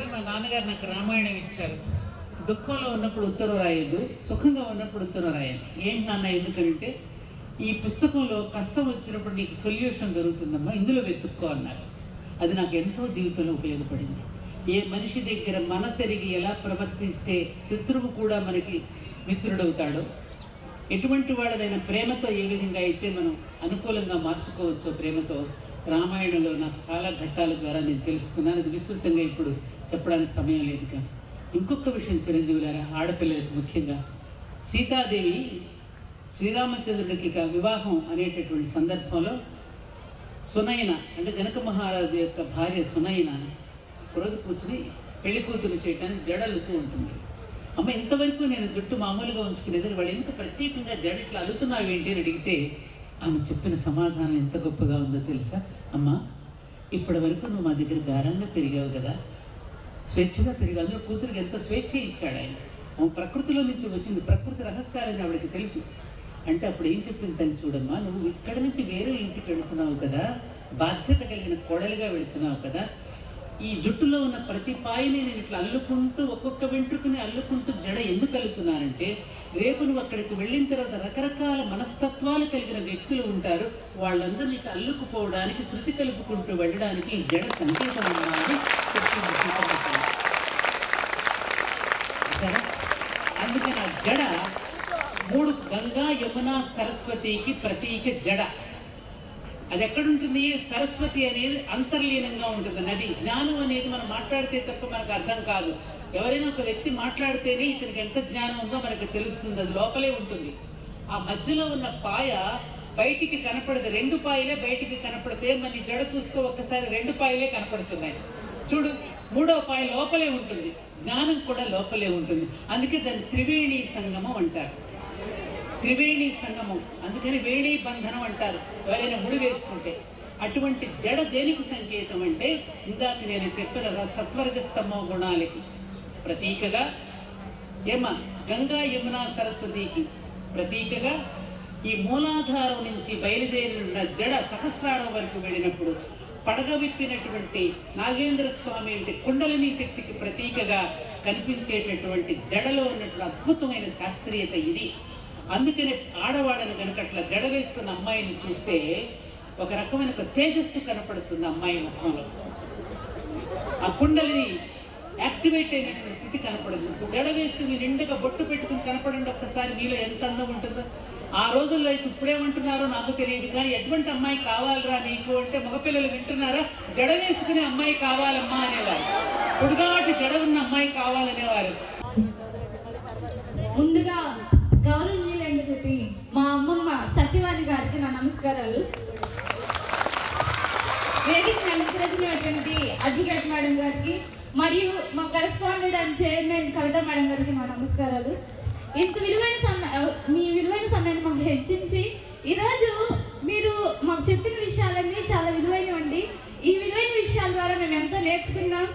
చెప్పాలంటే మా నాన్నగారు నాకు రామాయణం ఇచ్చారు. దుఃఖంలో ఉన్నప్పుడు ఉత్తరం రాయొద్దు, సుఖంగా ఉన్నప్పుడు ఉత్తరం రాయాలి. ఏంటి నాన్న ఎందుకంటే ఈ పుస్తకంలో కష్టం వచ్చినప్పుడు నీకు సొల్యూషన్ దొరుకుతుందమ్మా, ఇందులో వెతుక్కో అన్నారు. అది నాకు ఎంతో జీవితంలో ఉపయోగపడింది. ఏ మనిషి దగ్గర మనసెరిగి ఎలా ప్రవర్తిస్తే శత్రువు కూడా మనకి మిత్రుడవుతాడో, ఎటువంటి వాళ్ళనైనా ప్రేమతో ఏ విధంగా అయితే మనం అనుకూలంగా మార్చుకోవచ్చో ప్రేమతో, రామాయణంలో నాకు చాలా ఘట్టాల ద్వారా నేను తెలుసుకున్నాను. అది విస్తృతంగా ఇప్పుడు చెప్పడానికి సమయం లేదు. కానీ ఇంకొక విషయం చిరంజీవులారా, ఆడపిల్లలకు ముఖ్యంగా, సీతాదేవి శ్రీరామచంద్రుడికి వివాహం అనేటటువంటి సందర్భంలో సునయన అంటే జనక మహారాజు యొక్క భార్య సునయన రోజు కూర్చుని పెళ్లి కూతురు చేయడానికి జడలుతూ ఉంటుంది. అమ్మ ఇంతవరకు నేను జుట్టు మామూలుగా ఉంచుకునేది, వాళ్ళు ఎందుకు ప్రత్యేకంగా జడ ఇట్లా అలుతున్నావు ఏంటి అని అడిగితే ఆమె చెప్పిన సమాధానం ఎంత గొప్పగా ఉందో తెలుసా? అమ్మ, ఇప్పటి వరకు నువ్వు మా దగ్గర గారంగా పెరిగావు కదా, స్వేచ్ఛగా పెరిగావు. అందులో కూతురికి ఎంత స్వేచ్ఛ ఇచ్చాడు ఆయన. ఆమె ప్రకృతిలో నుంచి వచ్చింది, ప్రకృతి రహస్యాలని ఆవిడకి తెలుసు. అంటే అప్పుడు ఏం చెప్పింది తల్లి, చూడమ్మా, నువ్వు ఇక్కడ నుంచి వేరే ఇంటికి వెళుతున్నావు కదా, బాధ్యత కలిగిన కోడలుగా వెళుతున్నావు కదా, ఈ జుట్టులో ఉన్న ప్రతి పాయిని నేను ఇట్లా అల్లుకుంటూ ఒక్కొక్క వెంట్రుకుని అల్లుకుంటూ జడ ఎందుకు అల్లుతున్నానంటే, రేపు నువ్వు అక్కడికి వెళ్ళిన తర్వాత రకరకాల మనస్తత్వాలు కలిగిన వ్యక్తులు ఉంటారు, వాళ్ళందరినీ ఇట్లా అల్లుకుపోవడానికి, శృతి కలుపుకుంటూ వెళ్ళడానికి ఈ జడ సంకేతం అన్నది సరే. అందుకని ఆ జడ 3 గంగా యమున సరస్వతికి ప్రతీక జడ. అది ఎక్కడుంటుంది? సరస్వతి అనేది అంతర్లీనంగా ఉంటుంది నది. జ్ఞానం అనేది మనం మాట్లాడితే తప్ప మనకు అర్థం కాదు. ఎవరైనా ఒక వ్యక్తి మాట్లాడితేనే ఇతనికి ఎంత జ్ఞానం ఉందో మనకు తెలుస్తుంది, అది లోపలే ఉంటుంది. ఆ మధ్యలో ఉన్న పాయ బయటికి కనపడదు, 2 పాయలే బయటికి కనపడితే మన జడ చూసుకో ఒక్కసారి, 2 పాయలే కనపడుతున్నాయి. చూడు, 3వ పాయ లోపలే ఉంటుంది, జ్ఞానం కూడా లోపలే ఉంటుంది. అందుకే దాన్ని త్రివేణి సంగమం అంటారు. త్రివేణి సంగమం, అందుకని వేణి బంధనం అంటారు ఎవరైనా ముడి వేసుకుంటే. అటువంటి జడ దేనికి సంకేతం అంటే, ఇందాక నేను చెప్పిన సత్వర్గస్తమో గుణాలకి ప్రతీకగా, గంగా యమున సరస్వతికి ప్రతీకగా, ఈ మూలాధారం నుంచి బయలుదేరిన జడ సహస్రారం వరకు వెళ్ళినప్పుడు పడగ విప్పినటువంటి నాగేంద్ర స్వామి అంటే కుండలిని శక్తికి ప్రతీకగా కనిపించేటటువంటి జడలో ఉన్నటువంటి అద్భుతమైన శాస్త్రీయత ఇది. అందుకనే ఆడవాళ్ళని కనుక అట్లా జడ వేసుకున్న అమ్మాయిని చూస్తే ఒక రకమైన ఒక తేజస్సు కనపడుతుంది అమ్మాయి ముఖంలో. ఆ కుండలిని యాక్టివేట్ అయినటువంటి స్థితి కనపడుతుంది. జడ వేసుకుని నిండుగా బొట్టు పెట్టుకుని కనపడండి ఒక్కసారి, మీలో ఎంత అందం ఉంటుందో. ఆ రోజుల్లో అయితే ఇప్పుడేమంటున్నారో నాకు తెలియదు, కానీ ఎటువంటి అమ్మాయి కావాలరా నీకు అంటే మగపిల్లలు వింటున్నారా? జడ వేసుకునే అమ్మాయి కావాలమ్మా అనేవారు, పొడుగాటి జడ ఉన్న అమ్మాయి కావాలనేవారు. ముందుగా గౌరవనీయులైనటువంటి మా అమ్మమ్మ సత్యవాణి గారికి నా నమస్కారాలు. వేదిక అలంకరించినటువంటి అడ్వకేట్ మేడం గారికి మరియు మా correspondent and chairman Kavitha madam గారికి మా నమస్కారాలు. ఇంత మీ విలువైన సమయాన్ని మాకు హెచ్చించి ఈరోజు మీరు మాకు చెప్పిన విషయాలన్నీ చాలా విలువైనవండి. ఈ విలువైన విషయాల ద్వారా మేము ఎంతో నేర్చుకున్నాం.